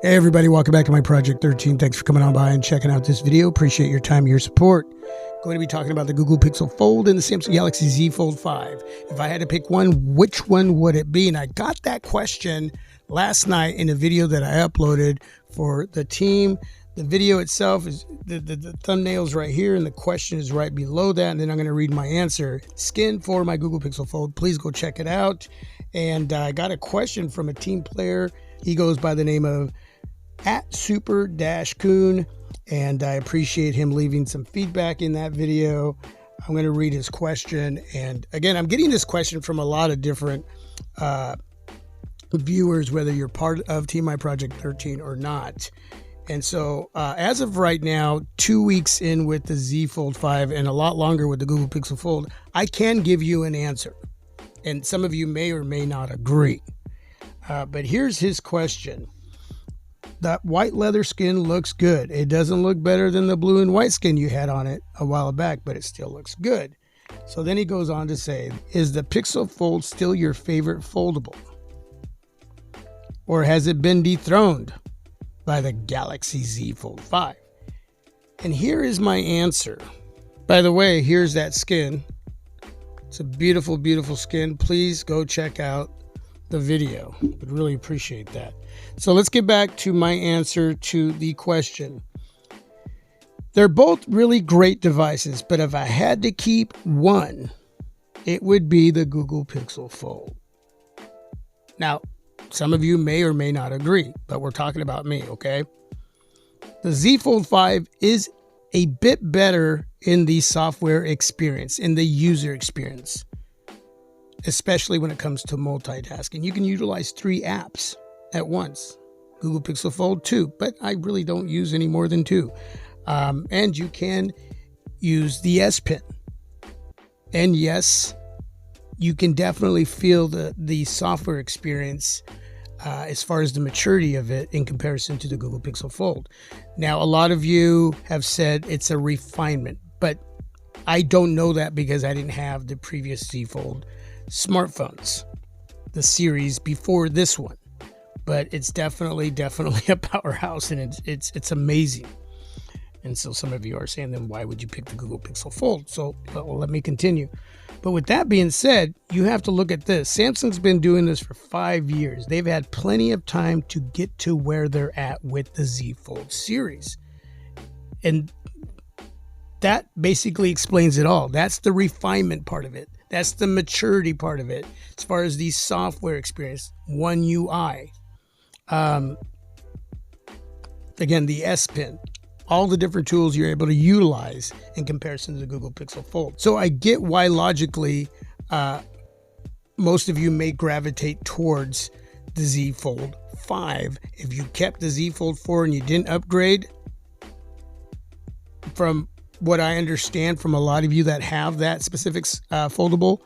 Hey everybody, welcome back to my Project 13. Thanks for coming on by and checking out this video. Appreciate your time, your support. Going to be talking about the Google Pixel Fold and the Samsung Galaxy Z Fold 5. If I had to pick one, which one would it be? And I got that question last night in a video that I uploaded for the team. The video itself is the thumbnail's right here and the question is right below that. And then I'm going to read my answer. Skin for my Google Pixel Fold. Please go check it out. And I got a question from a team player. He goes by the name of @super-coon, and I appreciate him leaving some feedback in that video. I'm going to read his question, and again, I'm getting this question from a lot of different viewers, whether you're part of Team My Project 13 or not. And so as of right now, 2 weeks in with the Z Fold 5 and a lot longer with the Google Pixel Fold, I can give you an answer, and some of you may or may not agree. But here's his question. That white leather skin looks good. It doesn't look better than the blue and white skin you had on it a while back, but it still looks good. So then he goes on to say, is the Pixel Fold still your favorite foldable? Or has it been dethroned by the Galaxy Z Fold 5? And here is my answer. By the way, here's that skin. It's a beautiful, beautiful skin. Please go check out the video. Would really appreciate that. So let's get back to my answer to the question. They're both really great devices, but if I had to keep one, it would be the Google Pixel Fold. Now, some of you may or may not agree, but we're talking about me, okay? The Z Fold 5 is a bit better in the software experience, in the user experience, especially when it comes to multitasking. You can utilize 3 apps at once. Google Pixel Fold 2, but I really don't use any more than 2. And you can use the S Pen. And yes, you can definitely feel the software experience as far as the maturity of it in comparison to the Google Pixel Fold. Now, a lot of you have said it's a refinement, but I don't know that because I didn't have the previous Z Fold smartphones, the series before this one. But it's definitely a powerhouse, and it's amazing. And so some of you are saying, then why would you pick the Google Pixel Fold? So well, let me continue. But with that being said, you have to look at this. Samsung's been doing this for 5 years. They've had plenty of time to get to where they're at with the Z Fold series. And that basically explains it all. That's the refinement part of it. That's the maturity part of it. As far as the software experience, One UI. Again, the S Pen, all the different tools you're able to utilize in comparison to the Google Pixel Fold. So I get why logically most of you may gravitate towards the Z Fold 5. If you kept the Z Fold 4 and you didn't upgrade, from what I understand from a lot of you that have that specific foldable,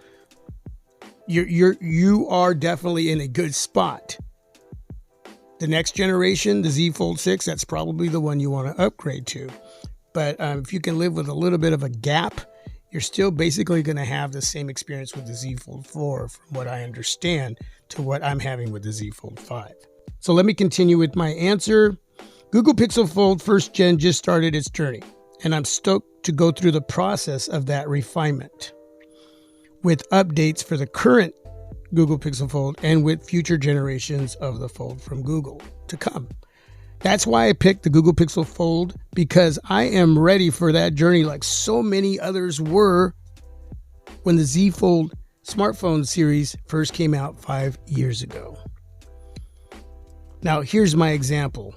you are definitely in a good spot. The next generation, the Z Fold 6, that's probably the one you want to upgrade to. But if you can live with a little bit of a gap, you're still basically going to have the same experience with the Z Fold 4, from what I understand, to what I'm having with the Z Fold 5. So let me continue with my answer. Google Pixel Fold first gen just started its journey, and I'm stoked to go through the process of that refinement with updates for the current Google Pixel Fold and with future generations of the Fold from Google to come. That's why I picked the Google Pixel Fold, because I am ready for that journey like so many others were when the Z Fold smartphone series first came out 5 years ago. Now, here's my example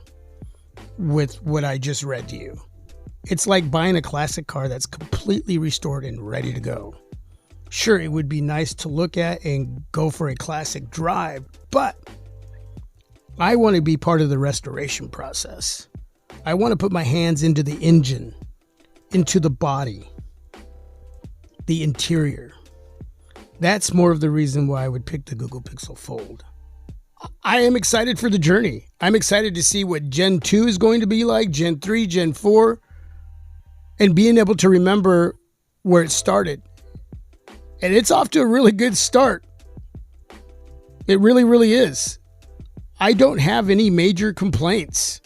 with what I just read to you. It's like buying a classic car that's completely restored and ready to go. Sure, it would be nice to look at and go for a classic drive, but I want to be part of the restoration process. I want to put my hands into the engine, into the body, the interior. That's more of the reason why I would pick the Google Pixel Fold. I am excited for the journey. I'm excited to see what Gen 2 is going to be like, Gen 3, Gen 4, and being able to remember where it started. And it's off to a really good start. It really, really is. I don't have any major complaints.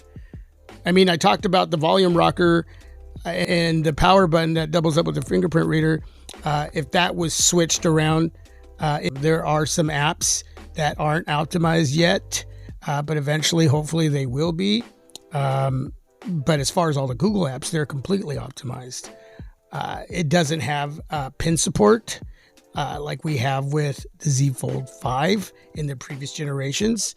I mean, I talked about the volume rocker and the power button that doubles up with the fingerprint reader. If that was switched around, there are some apps that aren't optimized yet, but eventually, hopefully they will be. But as far as all the Google apps, they're completely optimized. It doesn't have pin support like we have with the Z Fold 5 in the previous generations.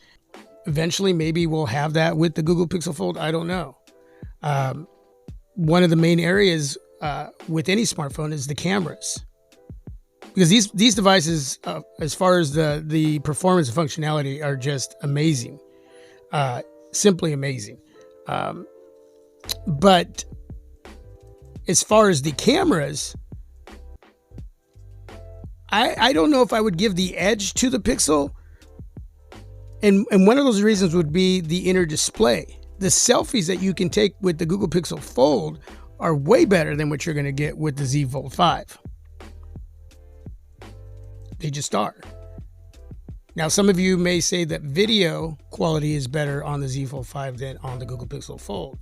Eventually, maybe we'll have that with the Google Pixel Fold. I don't know. One of the main areas with any smartphone is the cameras. Because these devices, as far as the performance and functionality, are just amazing. Simply amazing. But as far as the cameras, I don't know if I would give the edge to the Pixel. And one of those reasons would be the inner display. The selfies that you can take with the Google Pixel Fold are way better than what you're going to get with the Z Fold 5. They just are. Now, some of you may say that video quality is better on the Z Fold 5 than on the Google Pixel Fold.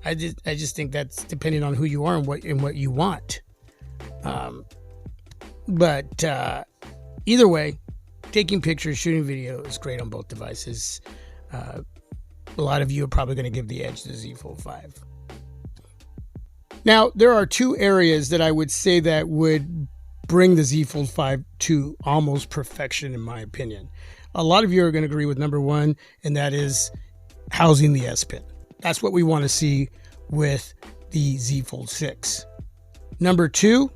I just think that's depending on who you are and what you want. But either way, taking pictures, shooting video is great on both devices. A lot of you are probably going to give the edge to the Z Fold 5. Now, there are two areas that I would say that would bring the Z Fold 5 to almost perfection, in my opinion. A lot of you are going to agree with number one, and that is housing the S Pen. That's what we want to see with the Z Fold 6. Number two,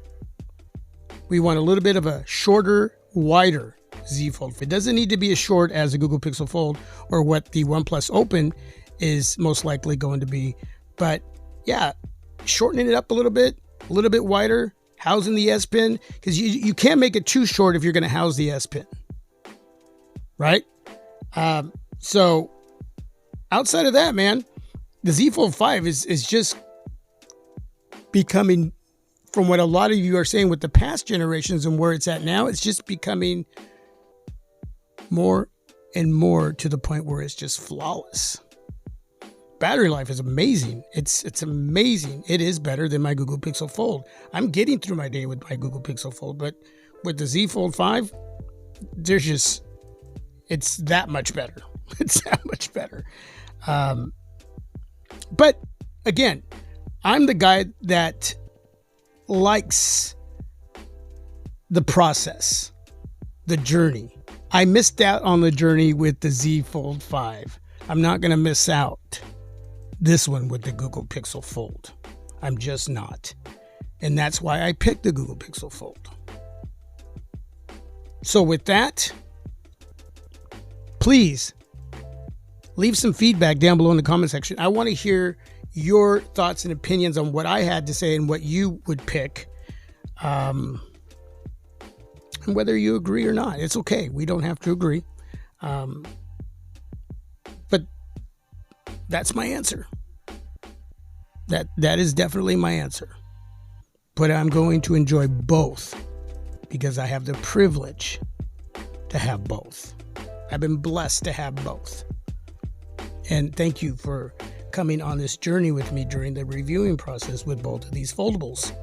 we want a little bit of a shorter, wider Z Fold. It doesn't need to be as short as the Google Pixel Fold or what the OnePlus Open is most likely going to be. But yeah, shortening it up a little bit wider, housing the S Pen, because you can't make it too short if you're going to house the S Pen, right? So outside of that, man, the Z Fold 5 is just becoming, from what a lot of you are saying with the past generations and where it's at now, it's just becoming more and more to the point where it's just flawless. Battery life is amazing. It's amazing. It is better than my Google Pixel Fold. I'm getting through my day with my Google Pixel Fold, but with the Z Fold 5, it's that much better. It's that much better. But again, I'm the guy that likes the process, the journey. I missed out on the journey with the Z Fold 5. I'm not going to miss out this one with the Google Pixel Fold. I'm just not. And that's why I picked the Google Pixel Fold. So with that, please leave some feedback down below in the comment section. I want to hear your thoughts and opinions on what I had to say and what you would pick. And whether you agree or not, it's okay. We don't have to agree. But that's my answer. That is definitely my answer. But I'm going to enjoy both because I have the privilege to have both. I've been blessed to have both. And thank you for coming on this journey with me during the reviewing process with both of these foldables.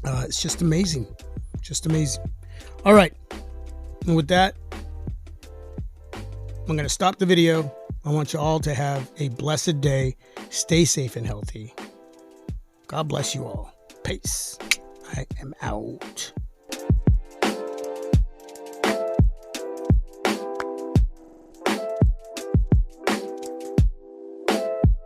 It's just amazing. Just amazing. All right. And with that, I'm going to stop the video. I want you all to have a blessed day. Stay safe and healthy. God bless you all. Peace. I am out.